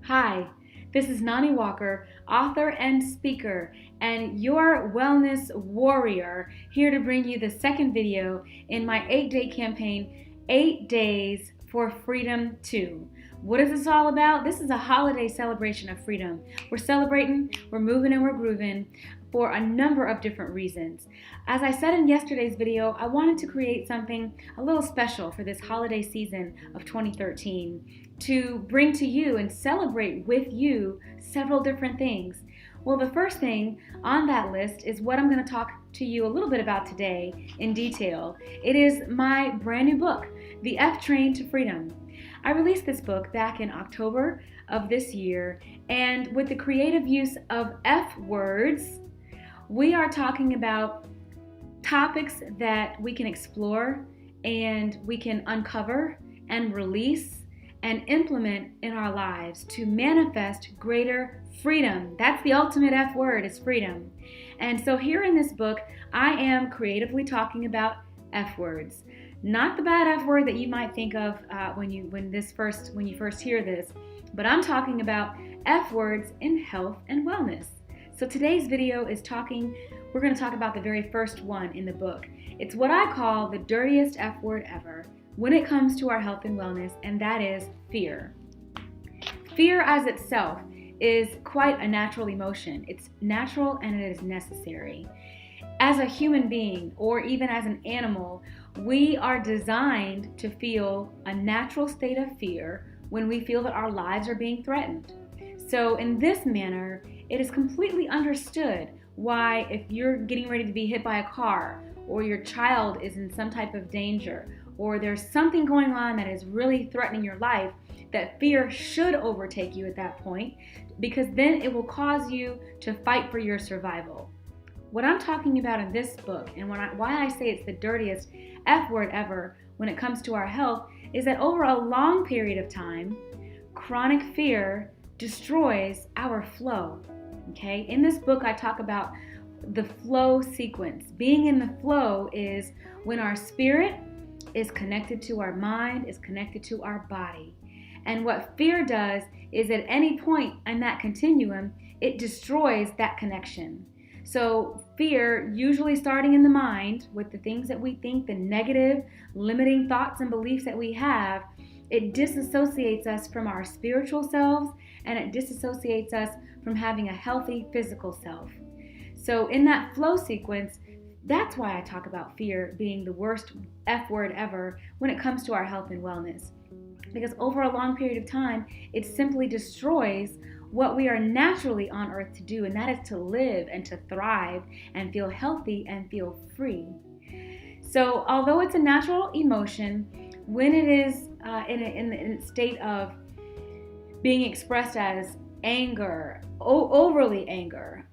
Hi, this is Noni Walker, author and speaker, and your wellness warrior, here to bring you the second video in my 8-day campaign, 8 Days for Freedom 2. What is this all about? This is a holiday celebration of freedom. We're celebrating, we're moving, and we're grooving for a number of different reasons. As I said in yesterday's video, I wanted to create something a little special for this holiday season of 2013 to bring to you and celebrate with you several different things. Well, the first thing on that list is what I'm going to talk to you a little bit about today in detail. It is my brand new book, The F Train to Freedom. I released this book back in October of this year, and with the creative use of F words, we are talking about topics that we can explore and we can uncover and release and implement in our lives to manifest greater freedom. That's the ultimate F word, is freedom. And so here in this book, I am creatively talking about F words. Not the bad F word that you might think of when you first hear this, but I'm talking about F words in health and wellness. So today's video we're going to talk about the very first one in the book. It's what I call the dirtiest F word ever when it comes to our health and wellness, and that is fear. Fear as itself is quite a natural emotion. It's natural and it is necessary. As a human being, or even as an animal, we are designed to feel a natural state of fear when we feel that our lives are being threatened. So in this manner, it is completely understood why, if you're getting ready to be hit by a car, or your child is in some type of danger, or there's something going on that is really threatening your life, that fear should overtake you at that point, because then it will cause you to fight for your survival. What I'm talking about in this book, and why I say it's the dirtiest F word ever when it comes to our health, is that over a long period of time, chronic fear destroys our flow. Okay? In this book, I talk about the flow sequence. Being in the flow is when our spirit is connected to our mind, is connected to our body. And what fear does is at any point in that continuum, it destroys that connection. So fear, usually starting in the mind with the things that we think, the negative, limiting thoughts and beliefs that we have, it disassociates us from our spiritual selves, and it disassociates us from having a healthy physical self. So in that flow sequence, that's why I talk about fear being the worst F word ever when it comes to our health and wellness. Because over a long period of time, it simply destroys what we are naturally on earth to do, and that is to live and to thrive and feel healthy and feel free. So although it's a natural emotion, when it is in a state of being expressed as anger, overly anger,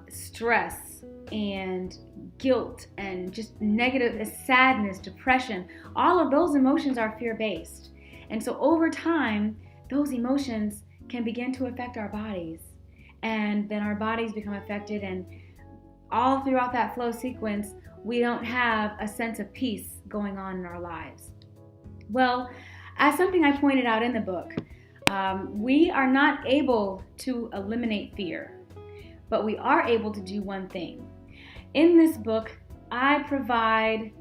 stress, and guilt, and just negative sadness, depression, all of those emotions are fear-based. And so over time, those emotions can begin to affect our bodies. And then our bodies become affected, and all throughout that flow sequence, we don't have a sense of peace going on in our lives. Well, as something I pointed out in the book, we are not able to eliminate fear, but we are able to do one thing. In this book, I provide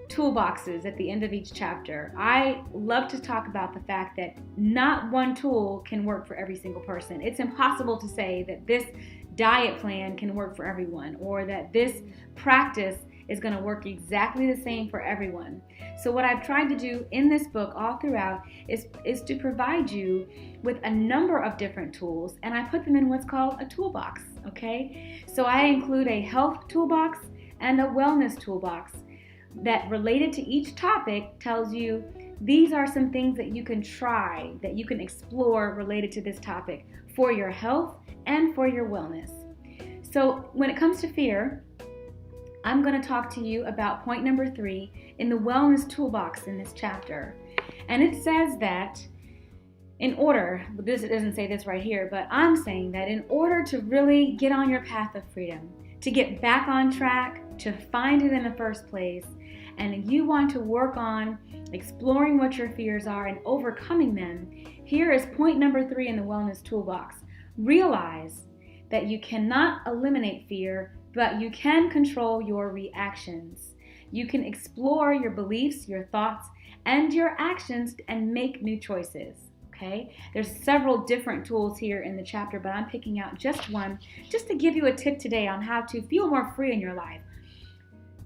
toolboxes at the end of each chapter. I love to talk about the fact that not one tool can work for every single person. It's impossible to say that this diet plan can work for everyone, or that this practice is going to work exactly the same for everyone. So what I've tried to do in this book all throughout is to provide you with a number of different tools, and I put them in what's called a toolbox, okay? So I include a health toolbox and a wellness toolbox that, related to each topic, tells you these are some things that you can try, that you can explore related to this topic for your health and for your wellness. So when it comes to fear, I'm going to talk to you about point number 3 in the wellness toolbox in this chapter. And it says that it doesn't say this right here, but I'm saying that in order to really get on your path of freedom, to get back on track, to find it in the first place, and you want to work on exploring what your fears are and overcoming them, Here is point number 3 in the wellness toolbox. Realize that you cannot eliminate fear, but you can control your reactions. You can explore your beliefs, your thoughts, and your actions and make new choices. Okay? There's several different tools here in the chapter, but I'm picking out just one just to give you a tip today on how to feel more free in your life.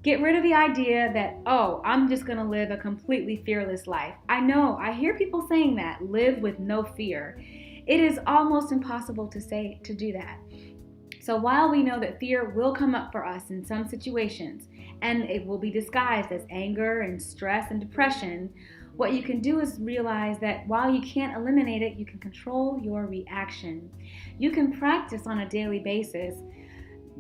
Get rid of the idea that, oh, I'm just going to live a completely fearless life. I hear people saying that, live with no fear. It is almost impossible to do that. So while we know that fear will come up for us in some situations, and it will be disguised as anger and stress and depression, what you can do is realize that while you can't eliminate it, you can control your reaction. You can practice on a daily basis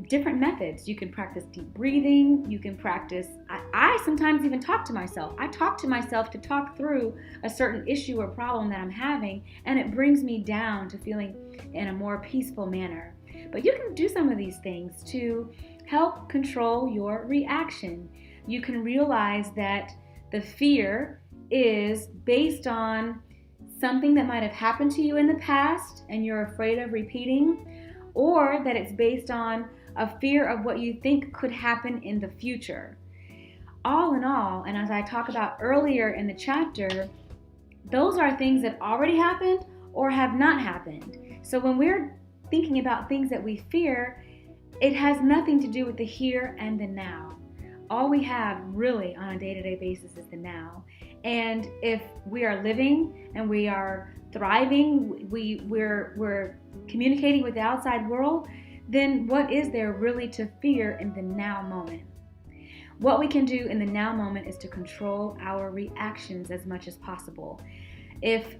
different methods. You can practice deep breathing. You can practice, I sometimes even talk to myself. I talk to myself to talk through a certain issue or problem that I'm having, and it brings me down to feeling in a more peaceful manner. But you can do some of these things to help control your reaction. You can realize that the fear is based on something that might have happened to you in the past and you're afraid of repeating, or that it's based on a fear of what you think could happen in the future. All in all, and as I talk about earlier in the chapter, those are things that already happened or have not happened. So when we're thinking about things that we fear, it has nothing to do with the here and the now. All we have really on a day-to-day basis is the now. And if we are living and we are thriving, we're communicating with the outside world, then what is there really to fear in the now moment? What we can do in the now moment is to control our reactions as much as possible. If,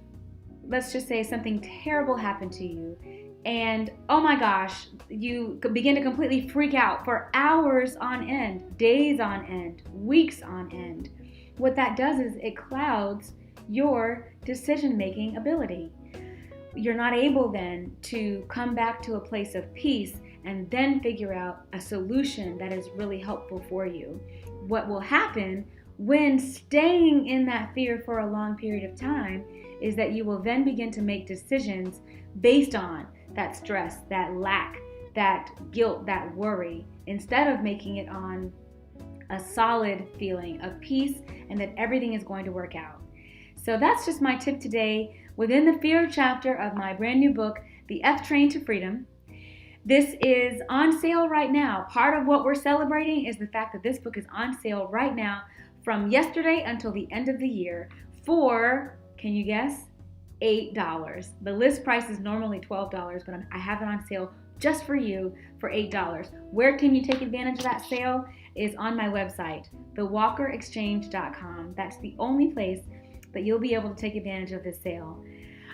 let's just say, something terrible happened to you, and oh my gosh, you begin to completely freak out for hours on end, days on end, weeks on end. What that does is it clouds your decision-making ability. You're not able then to come back to a place of peace and then figure out a solution that is really helpful for you. What will happen when staying in that fear for a long period of time is that you will then begin to make decisions based on that stress, that lack, that guilt, that worry, instead of making it on a solid feeling of peace and that everything is going to work out. So that's just my tip today within the fear chapter of my brand new book, The F Train to Freedom. This is on sale right now. Part of what we're celebrating is the fact that this book is on sale right now from yesterday until the end of the year for, can you guess? $8. The list price is normally $12, but I have it on sale just for you for $8. Where can you take advantage of that sale? Is on my website, thewalkerexchange.com. That's the only place that you'll be able to take advantage of this sale.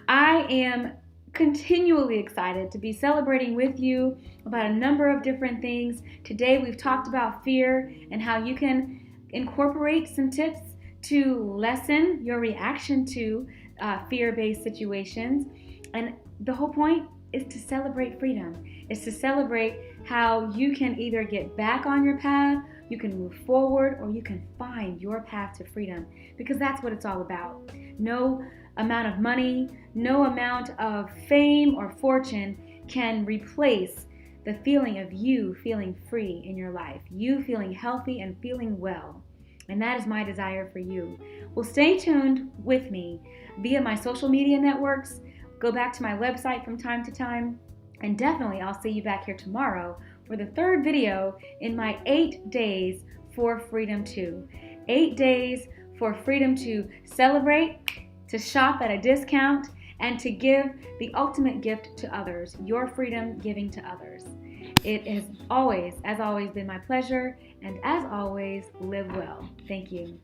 I am continually excited to be celebrating with you about a number of different things. Today we've talked about fear and how you can incorporate some tips to lessen your reaction to fear-based situations. And the whole point is to celebrate freedom. It's to celebrate how you can either get back on your path, you can move forward, or you can find your path to freedom, because that's what it's all about. No amount of money, no amount of fame or fortune can replace the feeling of you feeling free in your life, you feeling healthy and feeling well. And that is my desire for you. Well, stay tuned with me via my social media networks. Go back to my website from time to time. And definitely I'll see you back here tomorrow for the third video in my 8 days for freedom to. 8 days for freedom to celebrate, to shop at a discount, and to give the ultimate gift to others, your freedom giving to others. It has always, as always, been my pleasure, and as always, live well. Thank you.